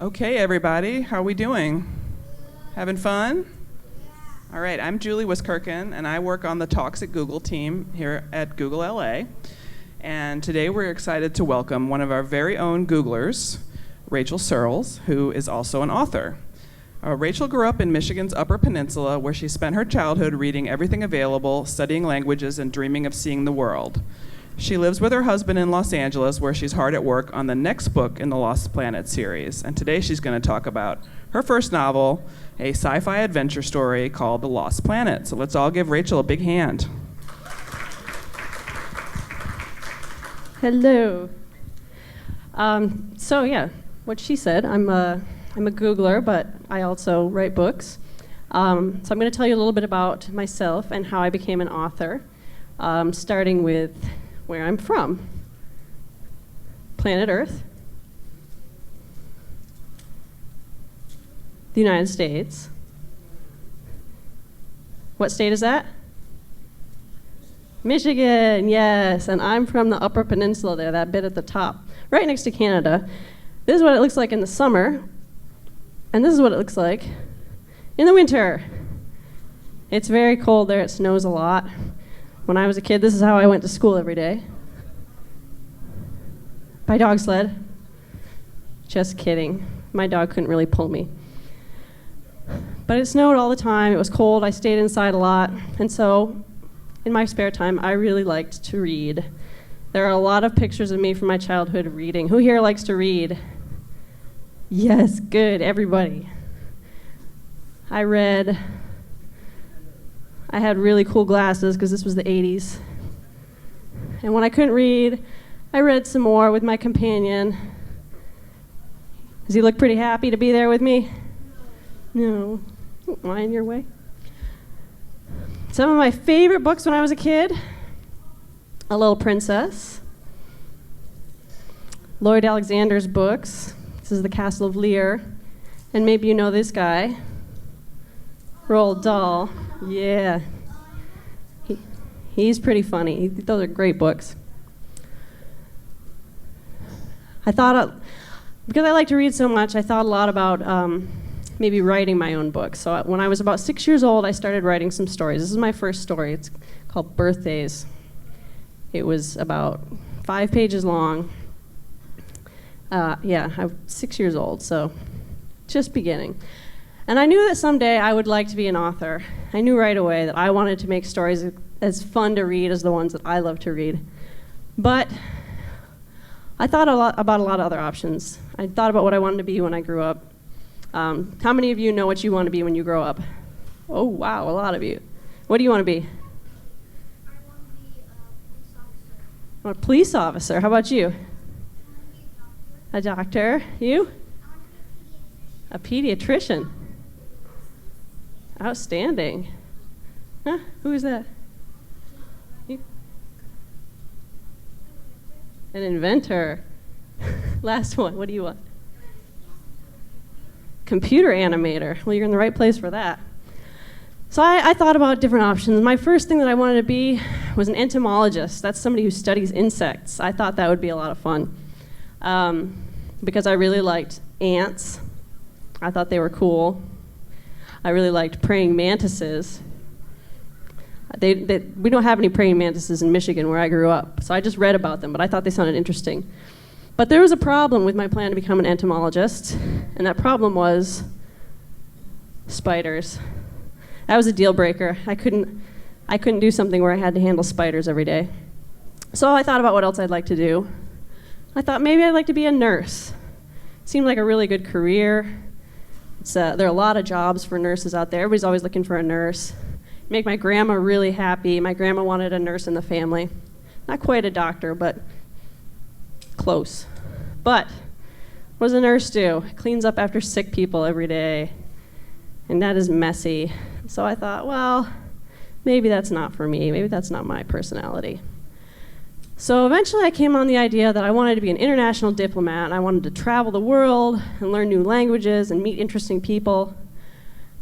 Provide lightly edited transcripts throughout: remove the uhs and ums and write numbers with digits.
Okay, everybody, how are we doing? Having fun? All right, I'm Julie Wiskirchen, and I work on the Talks at Google team here at Google LA. And today we're excited to welcome one of our very own Googlers, Rachel Searles, who is also an author. Rachel grew up in Michigan's Upper Peninsula, where she spent her childhood reading everything available, studying languages, and dreaming of seeing the world. She lives with her husband in Los Angeles, where she's hard at work on the next book in the Lost Planet series. And today she's going to talk about her first novel, a sci-fi adventure story called The Lost Planet. So let's all give Rachel a big hand. Hello. What she said, I'm a Googler, but I also write books. So I'm going to tell you a little bit about myself and how I became an author, starting with where I'm from. Planet Earth, the United States. What state is that? Michigan, yes, and I'm from the Upper Peninsula there, that bit at the top, right next to Canada. This is what it looks like in the summer, and this is what it looks like in the winter. It's very cold there, it snows a lot. When I was a kid, this is how I went to school every day. By dog sled. Just kidding. My dog couldn't really pull me. But it snowed all the time, it was cold, I stayed inside a lot, and so in my spare time, I really liked to read. There are a lot of pictures of me from my childhood reading. Who here likes to read? Yes, good, everybody. I had really cool glasses because this was the 80s. And when I couldn't read, I read some more with my companion. Does he look pretty happy to be there with me? No. Don't mind your way. Some of my favorite books when I was a kid: A Little Princess, Lloyd Alexander's books. This is The Castle of Lear. And maybe you know this guy, Roald Dahl. Yeah. He's pretty funny. Those are great books. Because I like to read so much, I thought a lot about maybe writing my own book. So when I was about 6 years old, I started writing some stories. This is my first story. It's called Birthdays. It was about 5 pages long. I'm 6 years old, so just beginning. And I knew that someday I would like to be an author. I knew right away that I wanted to make stories as fun to read as the ones that I love to read. But I thought about a lot of other options. I thought about what I wanted to be when I grew up. How many of you know what you want to be when you grow up? Oh, wow, a lot of you. What do you want to be? I want to be a police officer. A police officer. How about you? I want to be A doctor. You? I want to be A pediatrician. Outstanding. Huh? Who is that? You? An inventor. Last one. What do you want? Computer animator. Well, you're in the right place for that. So I thought about different options. My first thing that I wanted to be was an entomologist. That's somebody who studies insects. I thought that would be a lot of fun because I really liked ants. I thought they were cool. I really liked praying mantises. We don't have any praying mantises in Michigan where I grew up, so I just read about them, but I thought they sounded interesting. But there was a problem with my plan to become an entomologist, and that problem was spiders. That was a deal breaker. I couldn't do something where I had to handle spiders every day. So I thought about what else I'd like to do. I thought maybe I'd like to be a nurse. Seemed like a really good career. There are a lot of jobs for nurses out there. Everybody's always looking for a nurse. Make my grandma really happy. My grandma wanted a nurse in the family. Not quite a doctor, but close. But what does a nurse do? Cleans up after sick people every day. And that is messy. So I thought, well, maybe that's not for me. Maybe that's not my personality. So eventually I came on the idea that I wanted to be an international diplomat, and I wanted to travel the world and learn new languages and meet interesting people.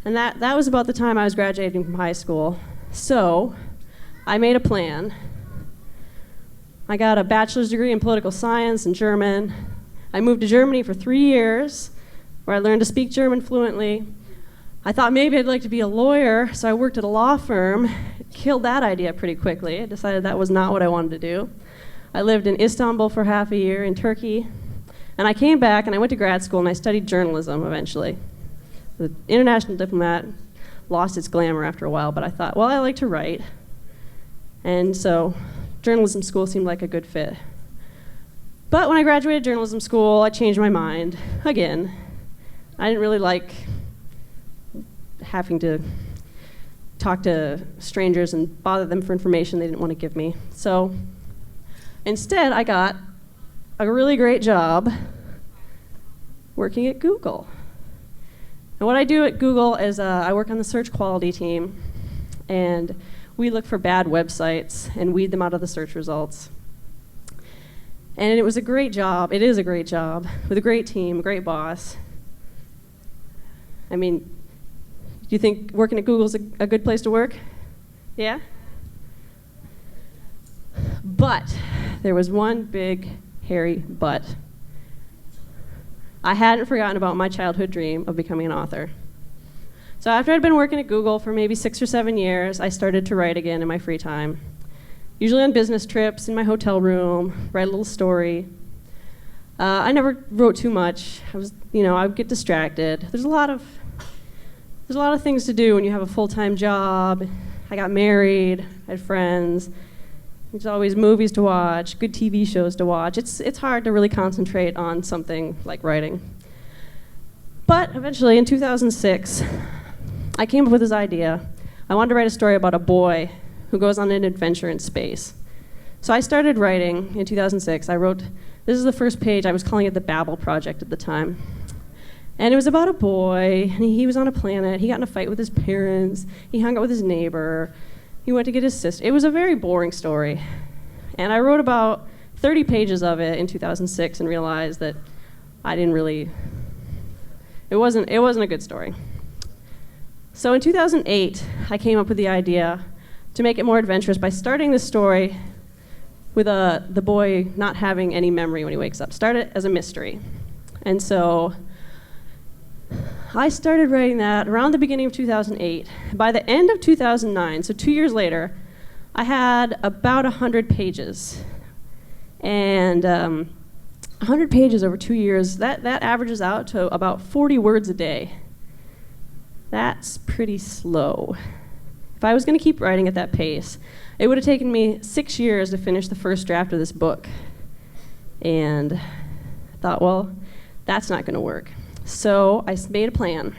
And that was about the time I was graduating from high school. So I made a plan. I got a bachelor's degree in political science and German. I moved to Germany for 3 years, where I learned to speak German fluently. I thought maybe I'd like to be a lawyer, so I worked at a law firm. Killed that idea pretty quickly. I decided that was not what I wanted to do. I lived in Istanbul for half a year, in Turkey, and I came back and I went to grad school and I studied journalism eventually. The international diplomat lost its glamour after a while, but I thought, well, I like to write. And so journalism school seemed like a good fit. But when I graduated journalism school, I changed my mind again. I didn't really like having to talk to strangers and bother them for information they didn't want to give me. So instead, I got a really great job working at Google. And what I do at Google is I work on the search quality team, and we look for bad websites and weed them out of the search results. And it was a great job. It is a great job with a great team, a great boss. I mean, do you think working at Google is a good place to work? Yeah? But there was one big, hairy but. I hadn't forgotten about my childhood dream of becoming an author. So after I'd been working at Google for maybe 6 or 7 years, I started to write again in my free time. Usually on business trips, in my hotel room, write a little story. I never wrote too much. I would get distracted. There's a lot of things to do when you have a full-time job. I got married, I had friends. There's always movies to watch, good TV shows to watch. It's hard to really concentrate on something like writing. But eventually, in 2006, I came up with this idea. I wanted to write a story about a boy who goes on an adventure in space. So I started writing in 2006. I wrote, this is the first page, I was calling it the Babel Project at the time. And it was about a boy, and he was on a planet, he got in a fight with his parents, he hung out with his neighbor, he went to get his sister. It was a very boring story. And I wrote about 30 pages of it in 2006 and realized that it wasn't a good story. So in 2008, I came up with the idea to make it more adventurous by starting this story with the boy not having any memory when he wakes up. Start it as a mystery. And so I started writing that around the beginning of 2008. By the end of 2009, so 2 years later, I had about 100 pages. And 100 pages over 2 years, that averages out to about 40 words a day. That's pretty slow. If I was going to keep writing at that pace, it would have taken me 6 years to finish the first draft of this book. And I thought, well, that's not going to work. So I made a plan.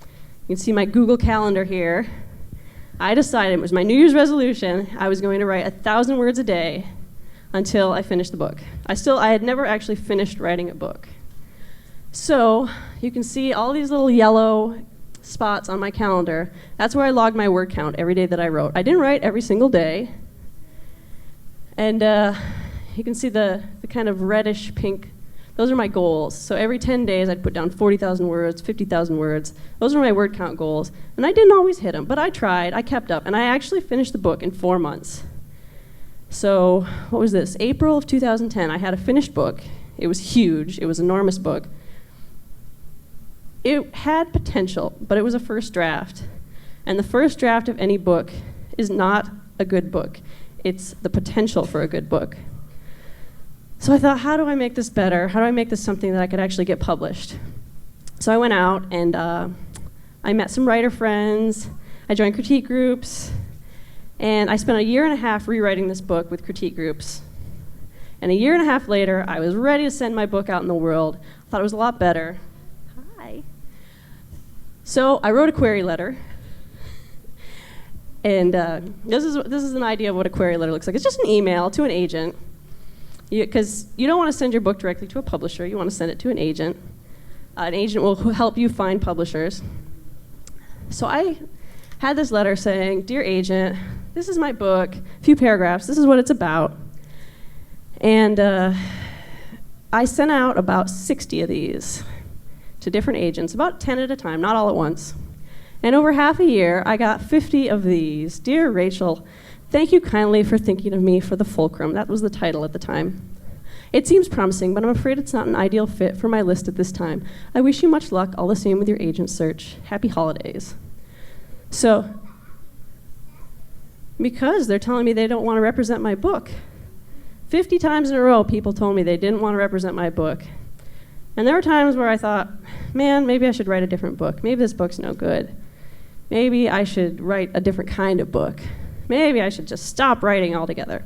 You can see my Google Calendar here. I decided, it was my New Year's resolution, I was going to write 1,000 words a day until I finished the book. I had never actually finished writing a book. So you can see all these little yellow spots on my calendar. That's where I logged my word count every day that I wrote. I didn't write every single day. And you can see the kind of reddish pink. Those are my goals. So every 10 days, I'd put down 40,000 words, 50,000 words. Those were my word count goals. And I didn't always hit them, but I tried. I kept up. And I actually finished the book in 4 months. So what was this? April of 2010, I had a finished book. It was huge. It was an enormous book. It had potential, but it was a first draft. And the first draft of any book is not a good book. It's the potential for a good book. So I thought, how do I make this better? How do I make this something that I could actually get published? So I went out and I met some writer friends. I joined critique groups. And I spent a year and a half rewriting this book with critique groups. And a year and a half later, I was ready to send my book out in the world. I thought it was a lot better. Hi. So I wrote a query letter. And this is an idea of what a query letter looks like. It's just an email to an agent. Because you don't want to send your book directly to a publisher. You want to send it to an agent. An agent will help you find publishers. So I had this letter saying, "Dear agent, this is my book, a few paragraphs, this is what it's about." And I sent out about 60 of these to different agents, about 10 at a time, not all at once. And over half a year, I got 50 of these. "Dear Rachel, thank you kindly for thinking of me for the Fulcrum." That was the title at the time. It seems promising, but I'm afraid it's not an ideal fit for my list at this time. I wish you much luck, all the same with your agent search. Happy holidays. So, because they're telling me they don't want to represent my book. 50 times in a row, people told me they didn't want to represent my book. And there were times where I thought, man, maybe I should write a different book. Maybe this book's no good. Maybe I should write a different kind of book. Maybe I should just stop writing altogether.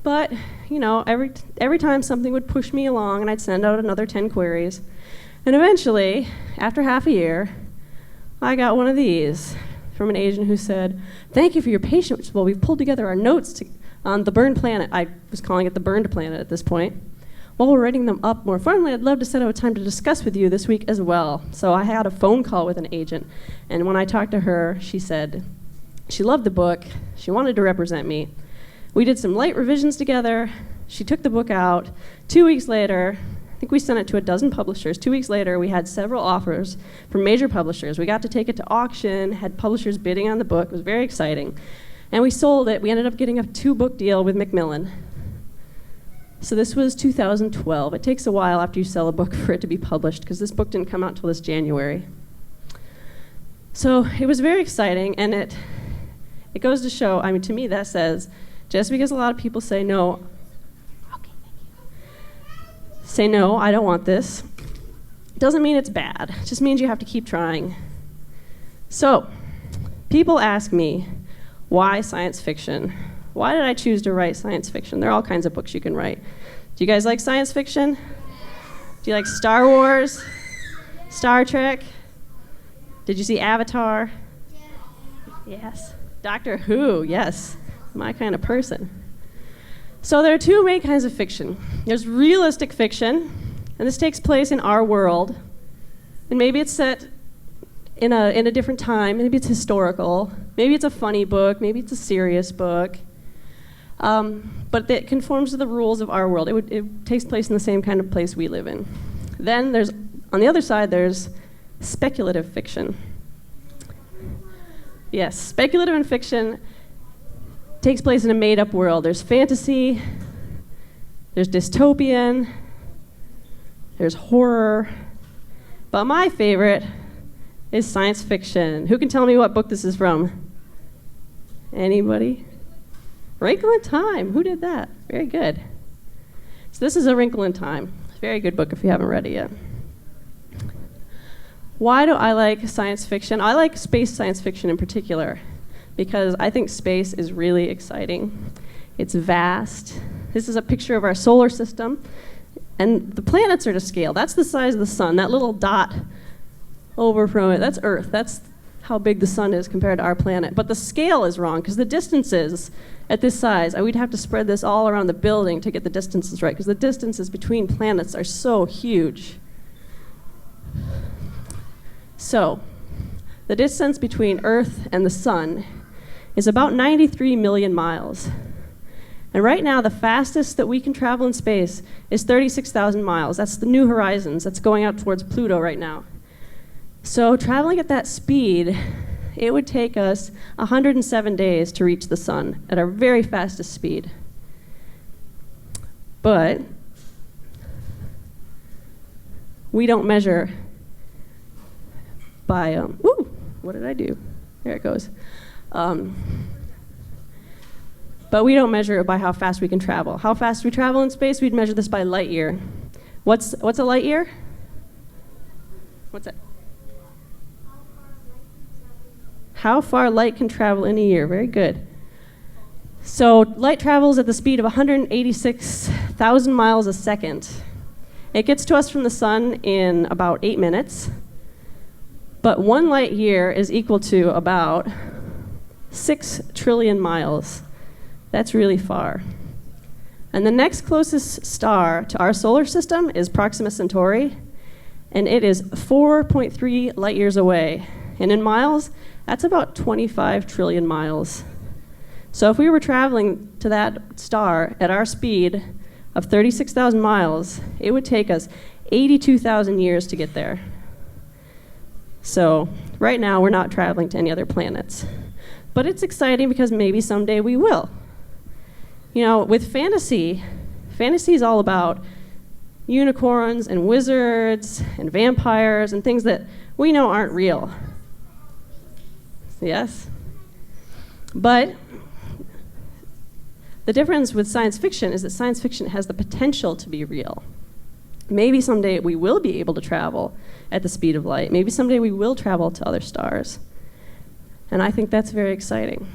But, you know, every time something would push me along and I'd send out another 10 queries. And eventually, after half a year, I got one of these from an agent who said, thank you for your patience while we've pulled together our notes on the burned planet. I was calling it the burned planet at this point. While we're writing them up more formally, I'd love to set out a time to discuss with you this week as well. So I had a phone call with an agent, and when I talked to her, she said she loved the book, she wanted to represent me. We did some light revisions together, she took the book out. 2 weeks later, I think we sent it to a dozen publishers. 2 weeks later, we had several offers from major publishers. We got to take it to auction, had publishers bidding on the book. It was very exciting. And we sold it. We ended up getting a 2-book deal with Macmillan. So this was 2012. It takes a while after you sell a book for it to be published, because this book didn't come out until this January. So it was very exciting, and it goes to show, I mean, to me that says, just because a lot of people say no, say no, I don't want this, doesn't mean it's bad. It just means you have to keep trying. So, people ask me, why science fiction? Why did I choose to write science fiction? There are all kinds of books you can write. Do you guys like science fiction? Do you like Star Wars? Star Trek? Did you see Avatar? Yes. Doctor Who, yes. My kind of person. So there are 2 main kinds of fiction. There's realistic fiction, and this takes place in our world. And maybe it's set in a different time. Maybe it's historical. Maybe it's a funny book. Maybe it's a serious book. But it conforms to the rules of our world. It takes place in the same kind of place we live in. Then there's, on the other side, there's speculative fiction. Yes, speculative fiction takes place in a made-up world. There's fantasy, there's dystopian, there's horror. But my favorite is science fiction. Who can tell me what book this is from? Anybody? Wrinkle in Time. Who did that? Very good. So this is A Wrinkle in Time. Very good book if you haven't read it yet. Why do I like science fiction? I like space science fiction in particular, because I think space is really exciting. It's vast. This is a picture of our solar system, and the planets are to scale. That's the size of the sun. That little dot over from it, that's Earth. That's how big the sun is compared to our planet. But the scale is wrong, because the distances at this size, we'd have to spread this all around the building to get the distances right, because the distances between planets are so huge. So, the distance between Earth and the sun is about 93 million miles. And right now, the fastest that we can travel in space is 36,000 miles. That's the New Horizons. That's going out towards Pluto right now. So traveling at that speed, it would take us 107 days to reach the sun at our very fastest speed. But we don't measure by, what did I do? There it goes. But we don't measure it by how fast we can travel. How fast we travel in space, we'd measure this by light year. What's a light year? What's that? How far light can travel in a year. Very good. So light travels at the speed of 186,000 miles a second. It gets to us from the sun in about 8 minutes. But 1 light year is equal to about 6 trillion miles. That's really far. And the next closest star to our solar system is Proxima Centauri, and it is 4.3 light years away. And in miles, that's about 25 trillion miles. So if we were traveling to that star at our speed of 36,000 miles, it would take us 82,000 years to get there. So right now, we're not traveling to any other planets. But it's exciting because maybe someday we will. You know, with fantasy, Fantasy is all about unicorns and wizards and vampires and things that we know aren't real. Yes? But the difference with science fiction is that science fiction has the potential to be real. Maybe someday we will be able to travel at the speed of light. Maybe someday we will travel to other stars. And I think that's very exciting.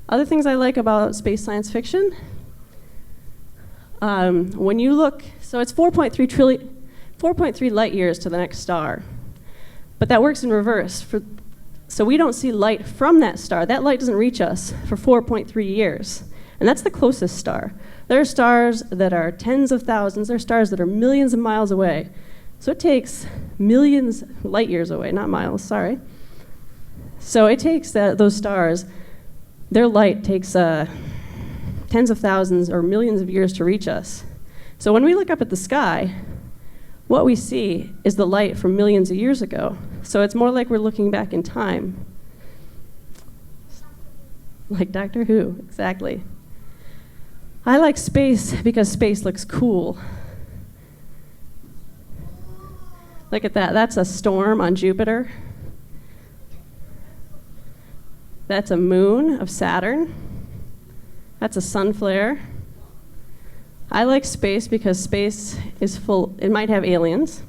Other things I like about space science fiction, when you look, so it's 4.3 light years to the next star. But that works in reverse. So we don't see light from that star. That light doesn't reach us for 4.3 years. And that's the closest star. There are stars that are tens of thousands. There are stars that are millions of miles away. So it takes millions, light years away, not miles, sorry. So it takes those stars, their light takes tens of thousands or millions of years to reach us. So when we look up at the sky, what we see is the light from millions of years ago. So it's more like we're looking back in time. Like Doctor Who, exactly. I like space because space looks cool. Look at that. That's a storm on Jupiter. That's a moon of Saturn. That's a sun flare. I like space because space is full. It might have aliens.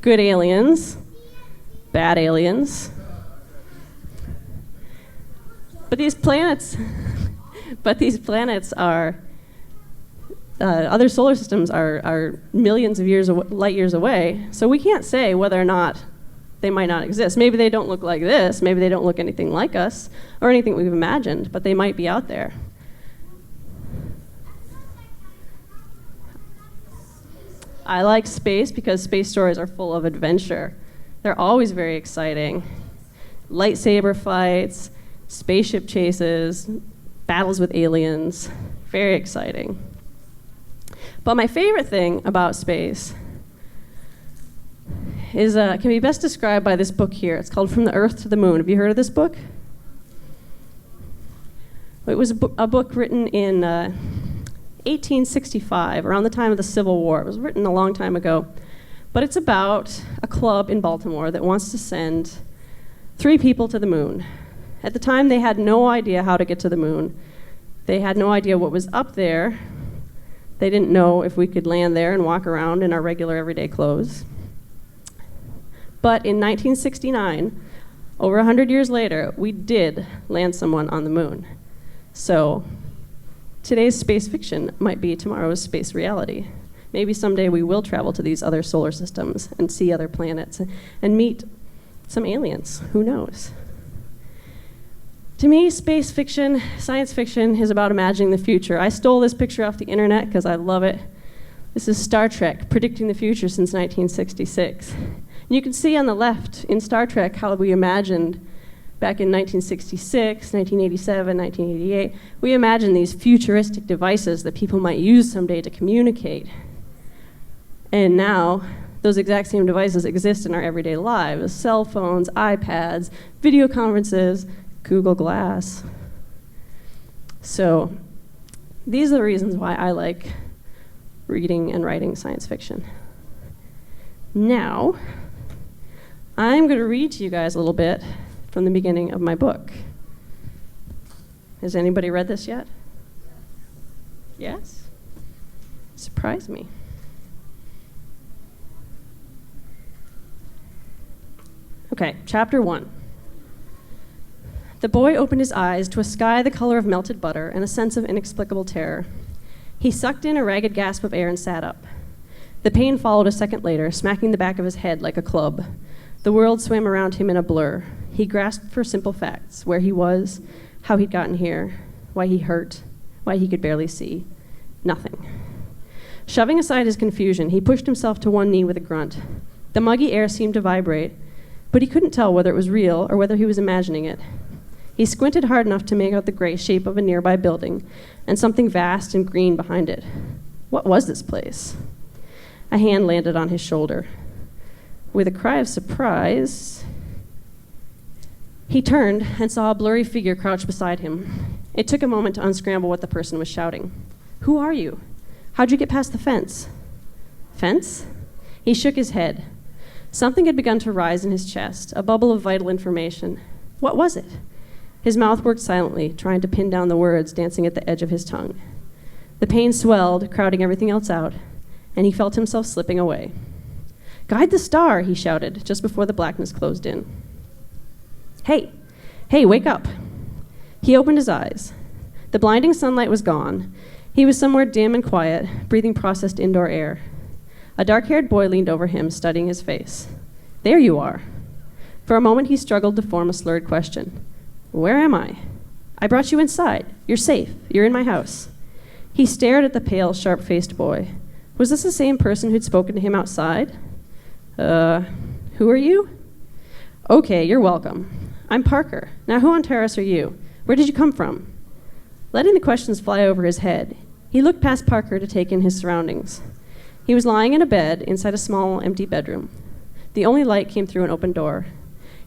Good aliens. Bad aliens. But these planets are, other solar systems are millions of light years away, so we can't say whether or not they might not exist. Maybe they don't look like this, maybe they don't look anything like us, or anything we've imagined, but they might be out there. I like space because space stories are full of adventure. They're always very exciting. Lightsaber fights, spaceship chases, battles with aliens, very exciting. But my favorite thing about space is can be best described by this book here. It's called From the Earth to the Moon. Have you heard of this book? It was a book written in 1865, around the time of the Civil War. It was written a long time ago. But it's about a club in Baltimore that wants to send 3 people to the moon. At the time, they had no idea how to get to the moon. They had no idea what was up there. They didn't know if we could land there and walk around in our regular everyday clothes. But in 1969, over 100 years later, we did land someone on the moon. So today's space fiction might be tomorrow's space reality. Maybe someday we will travel to these other solar systems and see other planets and meet some aliens. Who knows? To me, space fiction, science fiction, is about imagining the future. I stole this picture off the internet because I love it. This is Star Trek, predicting the future since 1966. And you can see on the left in Star Trek how we imagined back in 1966, 1987, 1988, we imagined these futuristic devices that people might use someday to communicate. And now, those exact same devices exist in our everyday lives. Cell phones, iPads, video conferences, Google Glass. So these are the reasons why I like reading and writing science fiction. Now, I'm going to read to you guys a little bit from the beginning of my book. Has anybody read this yet? Yes? Surprise me. Okay, chapter 1. The boy opened his eyes to a sky the color of melted butter and a sense of inexplicable terror. He sucked in a ragged gasp of air and sat up. The pain followed a second later, smacking the back of his head like a club. The world swam around him in a blur. He grasped for simple facts: where he was, how he'd gotten here, why he hurt, why he could barely see. Nothing. Shoving aside his confusion, he pushed himself to one knee with a grunt. The muggy air seemed to vibrate, but he couldn't tell whether it was real or whether he was imagining it. He squinted hard enough to make out the gray shape of a nearby building and something vast and green behind it. What was this place? A hand landed on his shoulder. With a cry of surprise, he turned and saw a blurry figure crouched beside him. It took a moment to unscramble what the person was shouting. Who are you? How'd you get past the fence? Fence? He shook his head. Something had begun to rise in his chest, a bubble of vital information. What was it? His mouth worked silently, trying to pin down the words dancing at the edge of his tongue. The pain swelled, crowding everything else out, and he felt himself slipping away. Guide the star, he shouted, just before the blackness closed in. Hey, wake up. He opened his eyes. The blinding sunlight was gone. He was somewhere dim and quiet, breathing processed indoor air. A dark-haired boy leaned over him, studying his face. There you are. For a moment, he struggled to form a slurred question. Where am I? I brought you inside. You're safe. You're in my house. He stared at the pale, sharp-faced boy. Was this the same person who'd spoken to him outside? Who are you? Okay, you're welcome. I'm Parker. Now, who on terrace are you? Where did you come from? Letting the questions fly over his head, he looked past Parker to take in his surroundings. He was lying in a bed inside a small, empty bedroom. The only light came through an open door.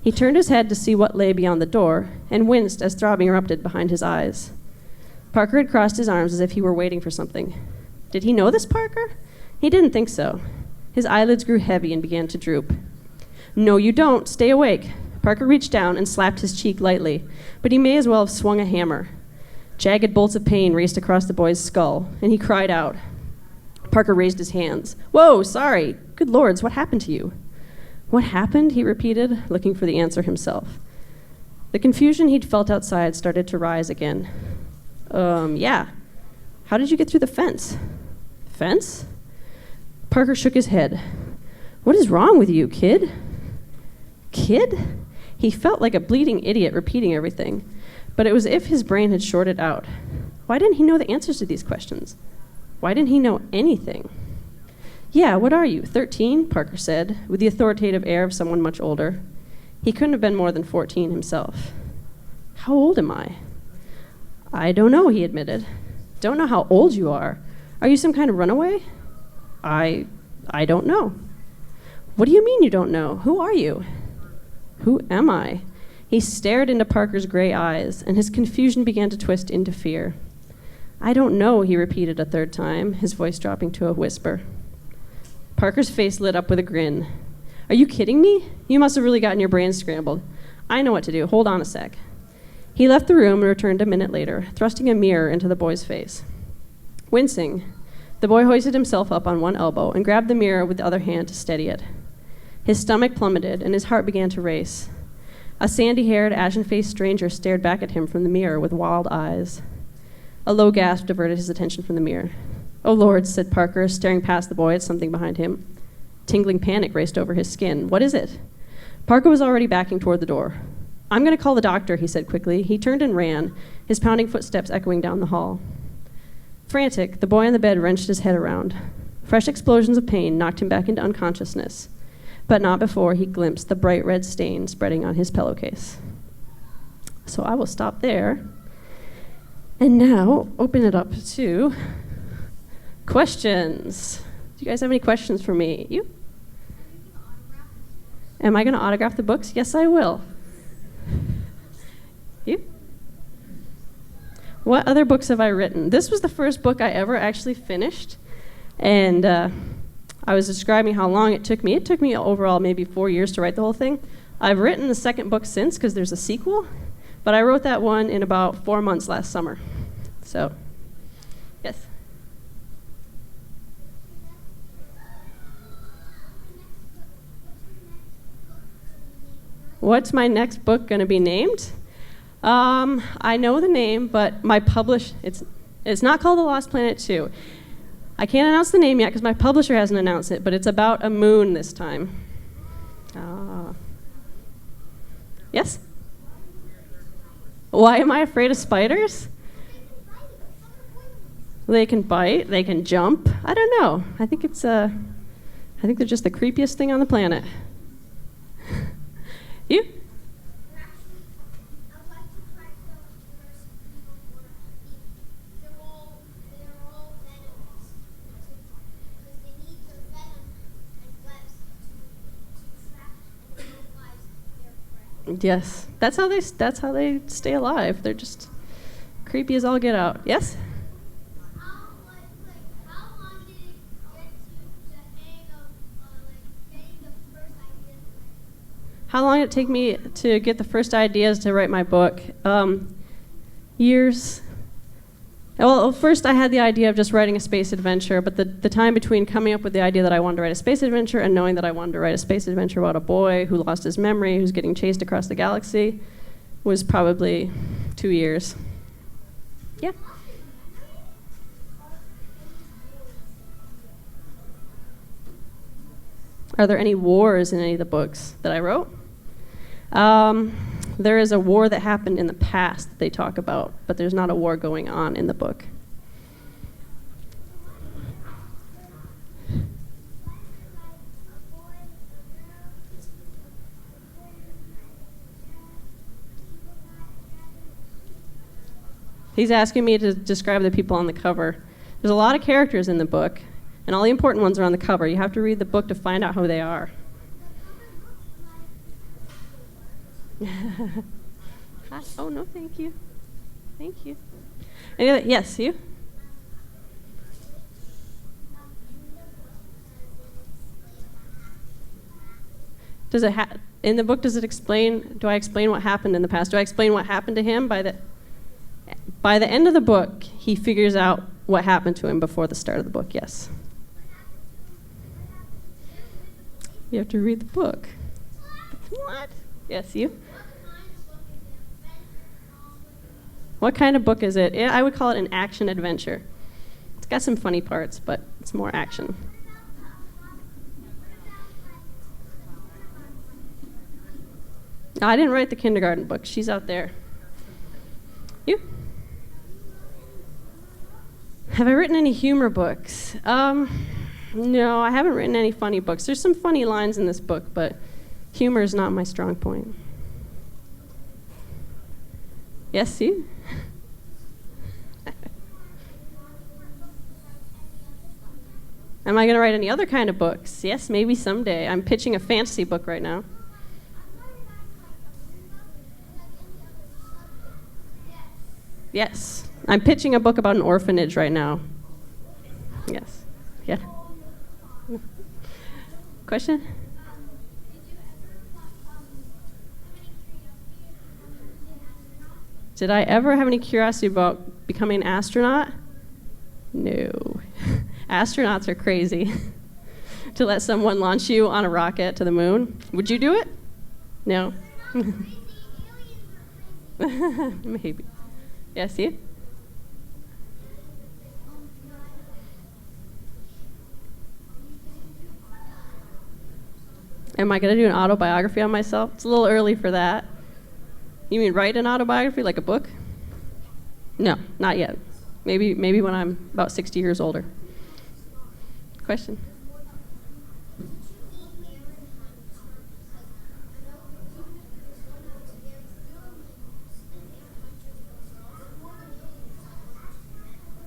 He turned his head to see what lay beyond the door and winced as throbbing erupted behind his eyes. Parker had crossed his arms as if he were waiting for something. Did he know this Parker? He didn't think so. His eyelids grew heavy and began to droop. No, you don't. Stay awake. Parker reached down and slapped his cheek lightly, but he may as well have swung a hammer. Jagged bolts of pain raced across the boy's skull, and he cried out. Parker raised his hands. Whoa, sorry. Good lords, what happened to you? What happened? He repeated, looking for the answer himself. The confusion he'd felt outside started to rise again. Yeah. How did you get through the fence? Fence? Parker shook his head. What is wrong with you, kid? Kid? He felt like a bleeding idiot repeating everything, but it was as if his brain had shorted out. Why didn't he know the answers to these questions? Why didn't he know anything? Yeah, what are you, 13? Parker said, with the authoritative air of someone much older. He couldn't have been more than 14 himself. How old am I? I don't know, he admitted. Don't know how old you are. Are you some kind of runaway? I don't know. What do you mean you don't know? Who are you? Who am I? He stared into Parker's gray eyes, and his confusion began to twist into fear. I don't know, he repeated a third time, his voice dropping to a whisper. Parker's face lit up with a grin. Are you kidding me? You must have really gotten your brain scrambled. I know what to do. Hold on a sec. He left the room and returned a minute later, thrusting a mirror into the boy's face. Wincing, the boy hoisted himself up on one elbow and grabbed the mirror with the other hand to steady it. His stomach plummeted, and his heart began to race. A sandy-haired, ashen-faced stranger stared back at him from the mirror with wild eyes. A low gasp diverted his attention from the mirror. Oh, Lord, said Parker, staring past the boy at something behind him. Tingling panic raced over his skin. What is it? Parker was already backing toward the door. I'm going to call the doctor, he said quickly. He turned and ran, his pounding footsteps echoing down the hall. Frantic, the boy on the bed wrenched his head around. Fresh explosions of pain knocked him back into unconsciousness, but not before he glimpsed the bright red stain spreading on his pillowcase. So I will stop there. And now, open it up to questions. Do you guys have any questions for me? You? Am I going to autograph the books? Yes, I will. You? What other books have I written? This was the first book I ever actually finished. And I was describing how long it took me. It took me overall maybe 4 years to write the whole thing. I've written the second book since because there's a sequel. But I wrote that one in about 4 months last summer. So, yes. What's my next book going to be named? I know the name, but it's not called The Lost Planet 2. I can't announce the name yet because my publisher hasn't announced it, but it's about a moon this time. Yes? Why am I afraid of spiders? They can bite, they can jump. I don't know. I think they're just the creepiest thing on the planet. You? Yes, that's how they stay alive. They're just creepy as all get out. Yes? How long did it take me to get the first ideas to write my book? Years. Well, first I had the idea of just writing a space adventure, but the time between coming up with the idea that I wanted to write a space adventure and knowing that I wanted to write a space adventure about a boy who lost his memory, who's getting chased across the galaxy, was probably 2 years. Yeah. Are there any wars in any of the books that I wrote? There is a war that happened in the past that they talk about, but there's not a war going on in the book. He's asking me to describe the people on the cover. There's a lot of characters in the book, and all the important ones are on the cover. You have to read the book to find out who they are. Oh, no, thank you. Thank you. Any other? Yes, you? Does it in the book, does it explain, do I explain what happened in the past? Do I explain what happened to him? By the end of the book, he figures out what happened to him before the start of the book, yes. You have to read the book. What? Yes, you? What kind of book is it? Yeah, I would call it an action adventure. It's got some funny parts, but it's more action. No, I didn't write the kindergarten book. She's out there. You? Have I written any humor books? No, I haven't written any funny books. There's some funny lines in this book, but humor is not my strong point. Yes, you? Am I going to write any other kind of books? Yes, maybe someday. I'm pitching a fantasy book right now. Yes. I'm pitching a book about an orphanage right now. Yes. Yeah. Question? Did I ever have any curiosity about becoming an astronaut? No. Astronauts are crazy. To let someone launch you on a rocket to the moon. Would you do it? No. Maybe. Yes, you? Am I going to do an autobiography on myself? It's a little early for that. You mean write an autobiography, like a book? No, not yet. Maybe when I'm about 60 years older. Question?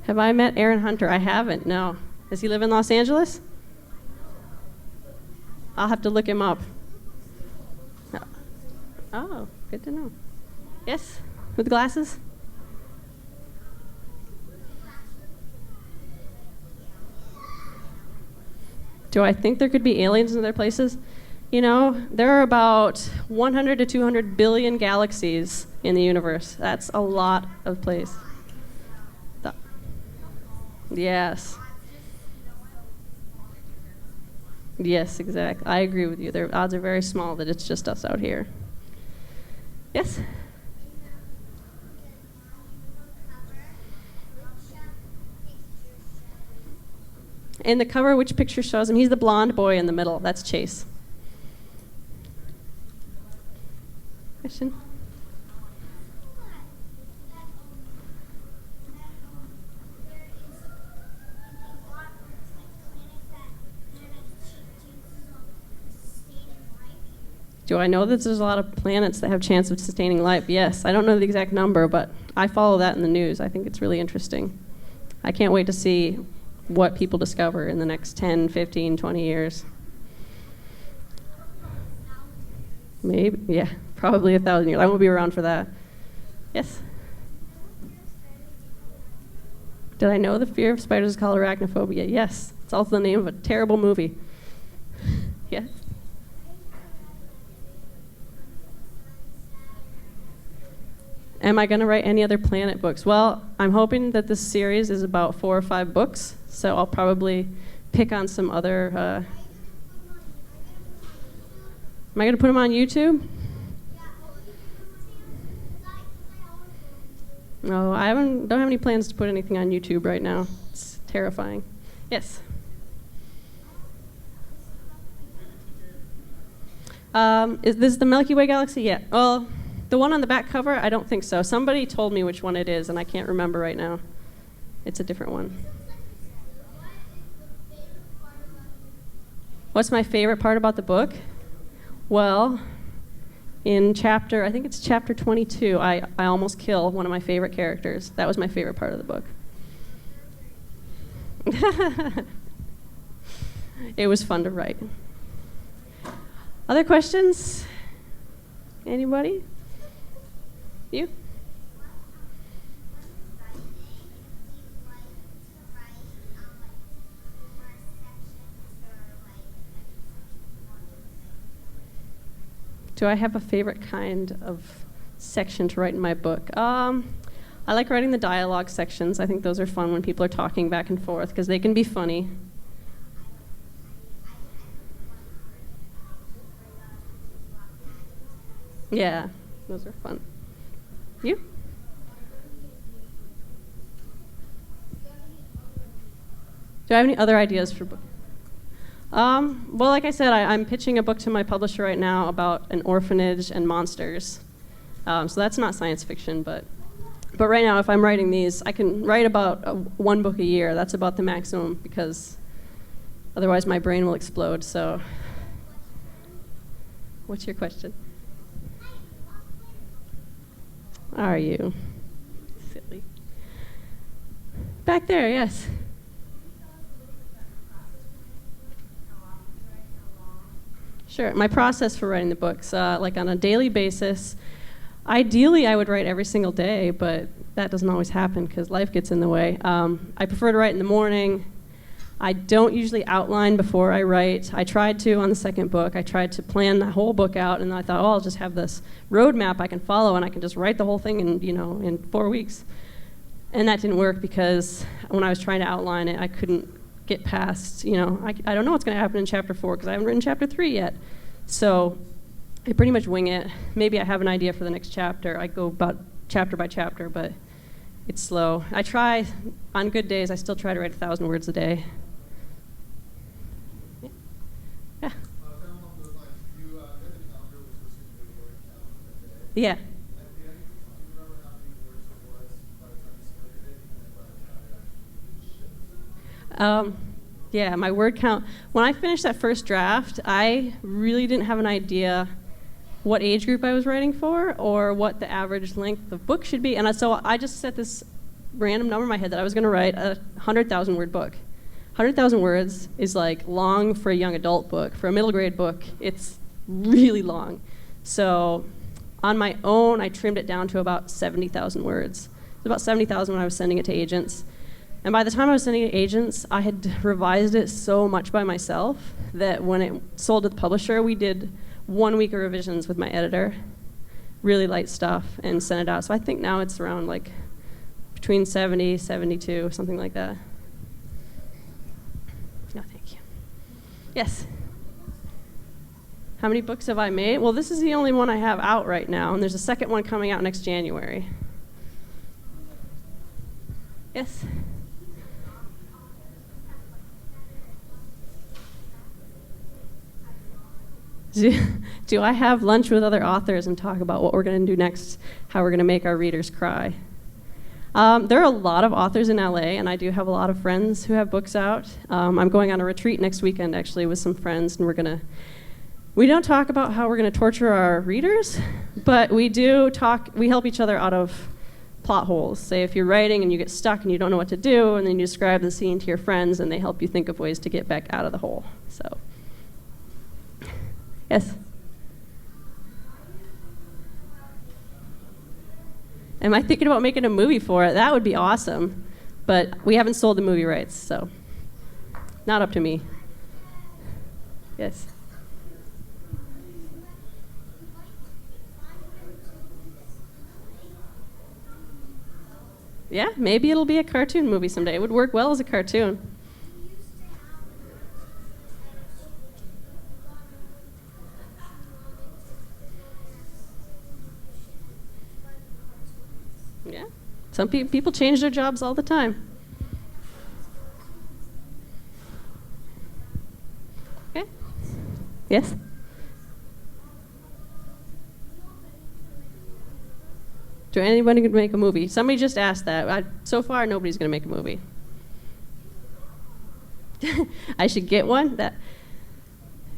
Have I met Aaron Hunter? I haven't, no. Does he live in Los Angeles? I'll have to look him up. Oh, good to know. Yes? With glasses? Do I think there could be aliens in other places? You know, there are about 100 to 200 billion galaxies in the universe. That's a lot of place. Yes. Yes, exactly. I agree with you. The odds are very small that it's just us out here. Yes? In the cover, which picture shows him? He's the blonde boy in the middle. That's Chase. Question? Do I know that there's a lot of planets that have a chance of sustaining life? Yes. I don't know the exact number, but I follow that in the news. I think it's really interesting. I can't wait to see what people discover in the next 10, 15, 20 years. Maybe, yeah, probably 1,000 years. I won't be around for that. Yes? Did I know the fear of spiders is called arachnophobia? Yes. It's also the name of a terrible movie. Yes? Am I going to write any other planet books? Well, I'm hoping that this series is about 4 or 5 books, so I'll probably pick on some other. Am I going to put them on YouTube? No, don't have any plans to put anything on YouTube right now. It's terrifying. Yes. Is this the Milky Way galaxy? Yeah. Well, the one on the back cover, I don't think so. Somebody told me which one it is, and I can't remember right now. It's a different one. What's my favorite part about the book? Well, in I think it's chapter 22, I almost kill one of my favorite characters. That was my favorite part of the book. It was fun to write. Other questions? Anybody? You? Do I have a favorite kind of section to write in my book? I like writing the dialogue sections. I think those are fun when people are talking back and forth because they can be funny. Yeah, those are fun. You? Do I have any other ideas for books? Well, like I said, I'm pitching a book to my publisher right now about an orphanage and monsters. So that's not science fiction, but right now, if I'm writing these, I can write about 1 book a year. That's about the maximum because otherwise my brain will explode. So, what's your question? Are you silly? Back there, yes. Sure. My process for writing the books, like on a daily basis, ideally I would write every single day, but that doesn't always happen because life gets in the way. I prefer to write in the morning. I don't usually outline before I write. I tried to on the second book. I tried to plan the whole book out, and I thought, oh, I'll just have this roadmap I can follow, and I can just write the whole thing in 4 weeks. And that didn't work because when I was trying to outline it, I couldn't get past, I don't know what's going to happen in chapter 4 because I haven't written chapter 3 yet. So I pretty much wing it. Maybe I have an idea for the next chapter. I go about chapter by chapter, but it's slow. I try, on good days, I still try to write 1,000 words a day. Yeah. Yeah. Yeah, my word count. When I finished that first draft, I really didn't have an idea what age group I was writing for or what the average length of book should be. And so I just set this random number in my head that I was going to write a 100,000 word book. 100,000 words is like long for a young adult book. For a middle grade book, it's really long. So on my own, I trimmed it down to about 70,000 words. It was about 70,000 when I was sending it to agents. And by the time I was sending it to agents, I had revised it so much by myself that when it sold to the publisher, we did 1 week of revisions with my editor, really light stuff, and sent it out. So I think now it's around like between 70, 72, something like that. No, thank you. Yes? How many books have I made? Well, this is the only one I have out right now, and there's a second one coming out next January. Yes? Do I have lunch with other authors and talk about what we're going to do next, how we're going to make our readers cry? There are a lot of authors in LA, and I do have a lot of friends who have books out. I'm going on a retreat next weekend, actually, with some friends, and we don't talk about how we're going to torture our readers, but we help each other out of plot holes. Say if you're writing and you get stuck and you don't know what to do, and then you describe the scene to your friends, and they help you think of ways to get back out of the hole. So. Yes? Am I thinking about making a movie for it? That would be awesome. But we haven't sold the movie rights, so not up to me. Yes? Yeah, maybe it'll be a cartoon movie someday. It would work well as a cartoon. Yeah. Some people change their jobs all the time. Okay. Yes? Do anybody could make a movie? Somebody just asked that. So far, nobody's going to make a movie. I should get one?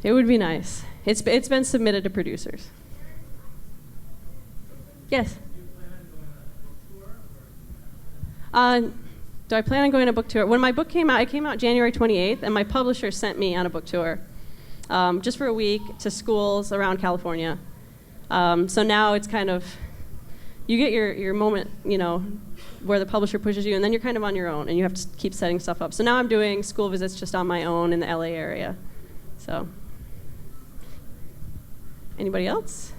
It would be nice. It's been submitted to producers. Yes? Do I plan on going on a book tour? When my book came out, it came out January 28th, and my publisher sent me on a book tour just for a week to schools around California. So now it's kind of, you get your moment, where the publisher pushes you, and then you're kind of on your own, and you have to keep setting stuff up. So now I'm doing school visits just on my own in the LA area. So, anybody else?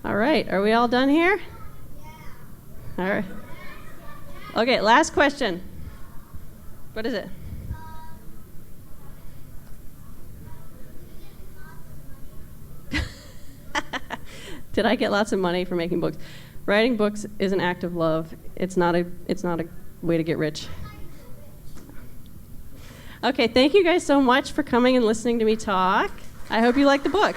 All right, are we all done here? All right. Okay, last question. What is it? Did I get lots of money for making books? Writing books is an act of love. It's not a way to get rich. Okay, thank you guys so much for coming and listening to me talk. I hope you like the book.